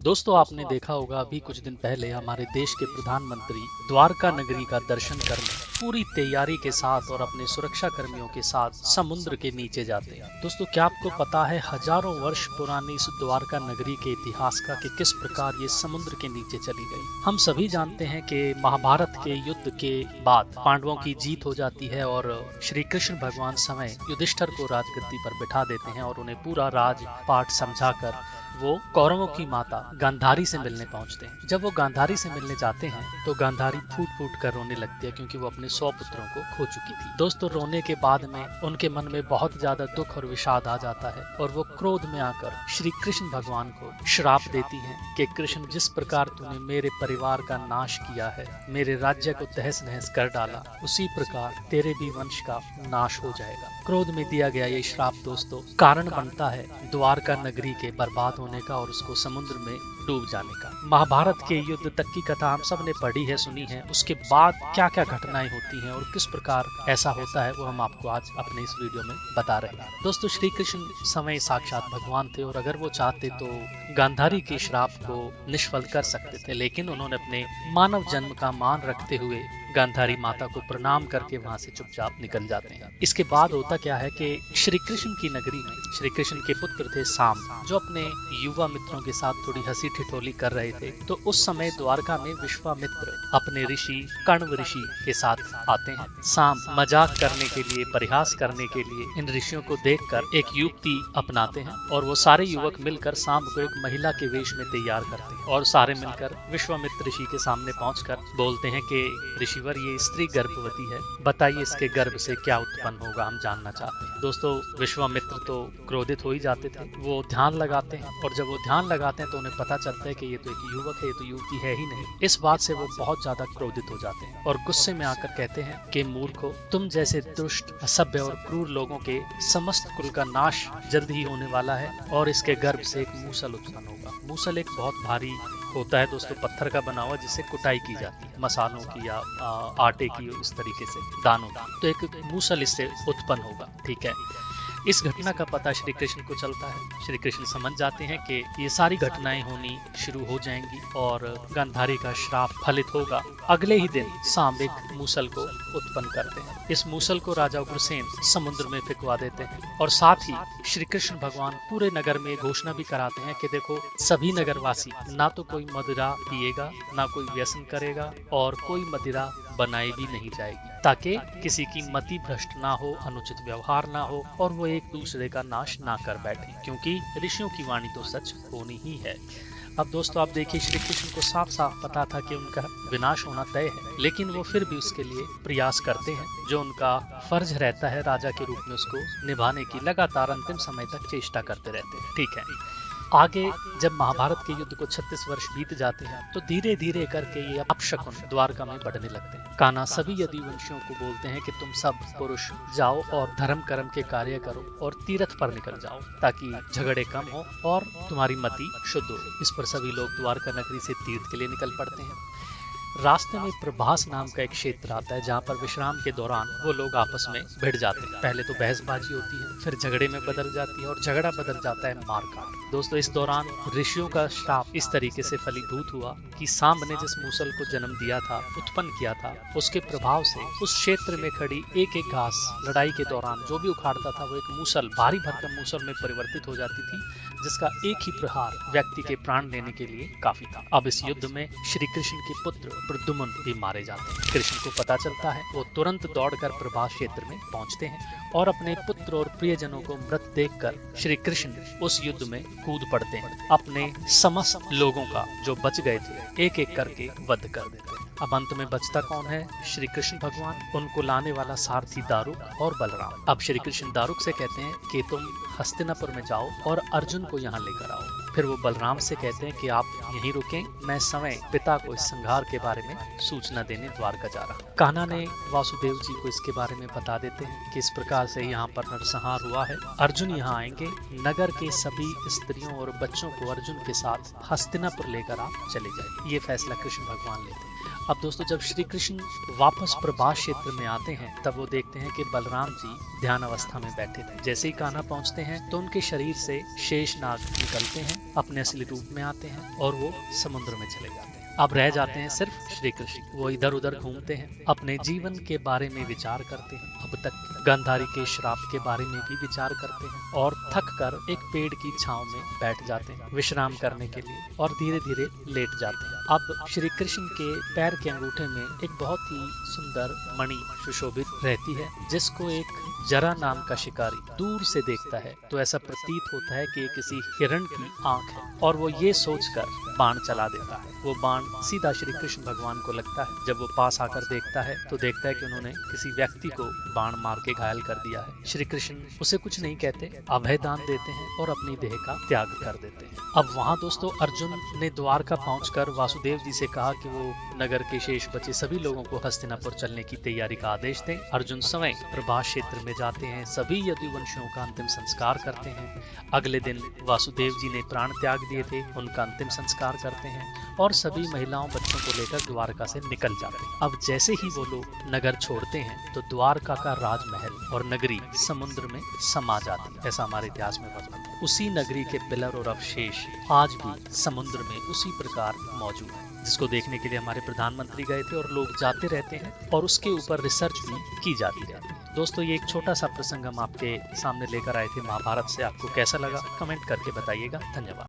दोस्तों आपने देखा होगा अभी कुछ दिन पहले हमारे देश के प्रधानमंत्री द्वारका नगरी का दर्शन करने पूरी तैयारी के साथ और अपने सुरक्षा कर्मियों के साथ समुद्र के नीचे जाते हैं। दोस्तों क्या आपको पता है हजारों वर्ष पुरानी इस द्वारका नगरी के इतिहास का कि किस प्रकार ये समुद्र के नीचे चली गई। हम सभी जानते हैं कि महाभारत के युद्ध के बाद पांडवों की जीत हो जाती है और श्री कृष्ण भगवान समय युधिष्ठिर को राजगद्दी पर बिठा देते हैं और उन्हें पूरा राजपाट समझाकर वो कौरवों की माता गांधारी से मिलने पहुंचते हैं। जब वो गांधारी से मिलने जाते हैं तो गांधारी फूट फूट कर रोने लगती है क्योंकि वो अपने 100 पुत्रों को खो चुकी थी। दोस्तों रोने के बाद में उनके मन में बहुत ज्यादा दुख और विषाद आ जाता है और वो क्रोध में आकर श्री कृष्ण भगवान को श्राप देती हैं कि कृष्ण जिस प्रकार तूने मेरे परिवार का नाश किया है, मेरे राज्य को तहस नहस कर डाला, उसी प्रकार तेरे भी वंश का नाश हो जाएगा। क्रोध में दिया गया ये श्राप दोस्तों कारण बनता है द्वारका नगरी के बर्बाद होने का और उसको समुद्र में डूब जाने का। महाभारत के युद्ध तक की कथा हम सब ने पढ़ी है, सुनी है। उसके बाद क्या क्या घटनाएं होती हैं और किस प्रकार ऐसा होता है वो हम आपको आज अपने इस वीडियो में बता रहे हैं। दोस्तों श्री कृष्ण समय साक्षात भगवान थे और अगर वो चाहते तो गांधारी के श्राप को निष्फल कर सकते थे, लेकिन उन्होंने अपने मानव जन्म का मान रखते हुए गांधारी माता को प्रणाम करके वहां से चुपचाप निकल जाते हैं। इसके बाद होता क्या है कि श्री कृष्ण की नगरी में श्री कृष्ण के पुत्र थे साम, जो अपने युवा मित्रों के साथ थोड़ी हंसी ठिठोली कर रहे थे। तो उस समय द्वारका में विश्वामित्र अपने ऋषि कण्व ऋषि के साथ आते हैं। साम मजाक करने के लिए, परिहास करने के लिए इन ऋषियों को देखकर एक युक्ति अपनाते हैं और वो सारे युवक मिलकर साम को एक महिला के वेश में तैयार करते हैं और सारे मिलकर विश्वामित्र ऋषि के सामने पहुंचकर बोलते हैं कि ऋषिवर ये स्त्री गर्भवती है, बताइए इसके गर्भ से क्या उत्पन्न होगा, हम जानना चाहते हैं। दोस्तों विश्वामित्र तो क्रोधित हो ही जाते थे। वो ध्यान लगाते हैं और जब वो ध्यान लगाते हैं तो उन्हें पता चलता है कि ये तो एक युवक है, ये तो युवती है ही नहीं। इस बात से वो बहुत ज्यादा क्रोधित हो जाते हैं और गुस्से में आकर कहते हैं कि मूर्खो, तुम जैसे दुष्ट, असभ्य और क्रूर लोगों के समस्त कुल का नाश जल्द ही होने वाला है और इसके गर्भ से एक मूसल उत्पन्न होगा। मूसल एक बहुत भारी होता है दोस्तों, पत्थर का बना हुआ जिससे कुटाई की जाती है मसालों की या आटे की, इस तरीके से दानों की। तो एक मूसल इससे उत्पन्न होगा। ठीक है, इस घटना का पता श्री कृष्ण को चलता है। श्री कृष्ण समझ जाते हैं कि ये सारी घटनाएं होनी शुरू हो जाएंगी और गांधारी का श्राप फलित होगा। अगले ही दिन साम एक मूसल को उत्पन्न करते हैं। इस मूसल को राजा उग्रसेन समुद्र में फेंकवा देते हैं और साथ ही श्री कृष्ण भगवान पूरे नगर में घोषणा भी कराते हैं कि देखो सभी नगरवासी ना तो कोई मदिरा पिएगा, ना कोई व्यसन करेगा और कोई मदिरा बनाई भी नहीं जाएगी, ताकि किसी की मति भ्रष्ट ना हो, अनुचित व्यवहार ना हो और वो एक दूसरे का नाश ना कर बैठे, क्योंकि ऋषियों की वाणी तो सच होनी ही है। अब दोस्तों आप देखिए श्री कृष्ण को साफ साफ पता था कि उनका विनाश होना तय है, लेकिन वो फिर भी उसके लिए प्रयास करते हैं। जो उनका फर्ज रहता है राजा के रूप में उसको निभाने की लगातार अंतिम समय तक चेष्टा करते रहते हैं। ठीक है, आगे जब महाभारत के युद्ध को 36 वर्ष बीत जाते हैं तो धीरे धीरे करके ये अपशकुन द्वारका में बढ़ने लगते हैं। कान्हा सभी यदुवंशियों को बोलते हैं कि तुम सब पुरुष जाओ और धर्म कर्म के कार्य करो और तीर्थ पर निकल जाओ ताकि झगड़े कम हो और तुम्हारी मति शुद्ध हो। इस पर सभी लोग द्वारका नगरी से तीर्थ के लिए निकल पड़ते हैं। रास्ते में प्रभास नाम का एक क्षेत्र आता है जहाँ पर विश्राम के दौरान वो लोग आपस में भिड़ जाते हैं। पहले तो बहसबाजी होती है, फिर झगड़े में बदल जाती है और झगड़ा बदल जाता है मारकाट। दोस्तों इस दौरान ऋषियों का श्राप इस तरीके से फलीभूत हुआ कि सांब ने जिस मूसल को जन्म दिया था, उत्पन्न किया था, उसके प्रभाव से उस क्षेत्र में खड़ी एक एक घास लड़ाई के दौरान जो भी उखाड़ता था वो एक मूसल, भारी भरकम मूसल में परिवर्तित हो जाती थी, जिसका एक ही प्रहार व्यक्ति के प्राण लेने के लिए काफी था। अब इस युद्ध में श्री कृष्ण के पुत्र प्रद्युम्न भी मारे जाते हैं। कृष्ण को पता चलता है, वो तुरंत दौड़कर प्रभास क्षेत्र में पहुंचते हैं और अपने पुत्र और प्रियजनों को मृत देखकर श्री कृष्ण उस युद्ध में कूद पड़ते हैं। अपने समस्त लोगों का जो बच गए थे एक एक करके वध कर देते हैं। अब अंत में बचता कौन है? श्री कृष्ण भगवान, उनको लाने वाला सारथी दारुक और बलराम। अब श्री कृष्ण दारुक से कहते हैं कि तुम हस्तिनापुर में जाओ और अर्जुन को यहाँ लेकर आओ। फिर वो बलराम से कहते हैं कि आप यहीं रुकें, मैं समय पिता को इस संहार के बारे में सूचना देने द्वारका जा रहा हूँ। कान्हा ने वासुदेव जी को इसके बारे में बता देते हैं कि इस प्रकार से यहाँ पर नरसंहार हुआ है। अर्जुन यहाँ आएंगे, नगर के सभी स्त्रियों और बच्चों को अर्जुन के साथ हस्तिनापुर लेकर आप चले जाए। ये फैसला कृष्ण भगवान लेते हैं। अब दोस्तों जब श्री कृष्ण वापस प्रभास क्षेत्र में आते हैं तब वो देखते हैं कि बलराम जी ध्यान अवस्था में बैठे थे। जैसे ही कान्हा पहुंचते हैं तो उनके शरीर से शेषनाग निकलते हैं, अपने असली रूप में आते हैं और वो समुद्र में चले जाते हैं। अब रह जाते हैं सिर्फ श्री कृष्ण। वो इधर उधर घूमते हैं, अपने जीवन के बारे में विचार करते हैं, अब तक गांधारी के श्राप के बारे में भी विचार करते हैं और थक कर एक पेड़ की छांव में बैठ जाते हैं विश्राम करने के लिए और धीरे धीरे लेट जाते हैं। अब श्री कृष्ण के पैर के अंगूठे में एक बहुत ही सुंदर मणि सुशोभित रहती है, जिसको एक जरा नाम का शिकारी दूर से देखता है तो ऐसा प्रतीत होता है कि ये किसी हिरण की आंख है और वो ये सोचकर बाण चला देता है। वो बाण सीधा श्री कृष्ण भगवान को लगता है। जब वो पास आकर देखता है तो देखता है कि उन्होंने किसी व्यक्ति को बाण मार के घायल कर दिया है। श्री कृष्ण उसे कुछ नहीं कहते, अभय दान देते हैं और अपनी देह का त्याग कर देते हैं। अब वहाँ दोस्तों अर्जुन ने द्वारका पहुंचकर वासुदेव जी से कहा कि वो नगर के शेष बचे सभी लोगों को हस्तिनापुर चलने की तैयारी का आदेश दें। अर्जुन स्वयं प्रभास क्षेत्र में जाते हैं, सभी यदुवंशियों का अंतिम संस्कार करते हैं। अगले दिन वासुदेव जी ने प्राण त्याग दिए थे, उनका अंतिम संस्कार करते हैं और सभी महिलाओं बच्चों को लेकर द्वारका से निकल जाते हैं। अब जैसे ही वो लोग नगर छोड़ते हैं तो द्वारका का राजमहल और नगरी समुद्र में समा जाती है, ऐसा हमारे इतिहास में वर्णन है। उसी नगरी के पिलर और अवशेष आज भी समुद्र में उसी प्रकार मौजूद है, जिसको देखने के लिए हमारे प्रधानमंत्री गए थे और लोग जाते रहते हैं और उसके ऊपर रिसर्च भी की जाती रहती है। दोस्तों ये एक छोटा सा प्रसंग हम आपके सामने लेकर आए थे महाभारत से। आपको कैसा लगा कमेंट करके बताइएगा। धन्यवाद।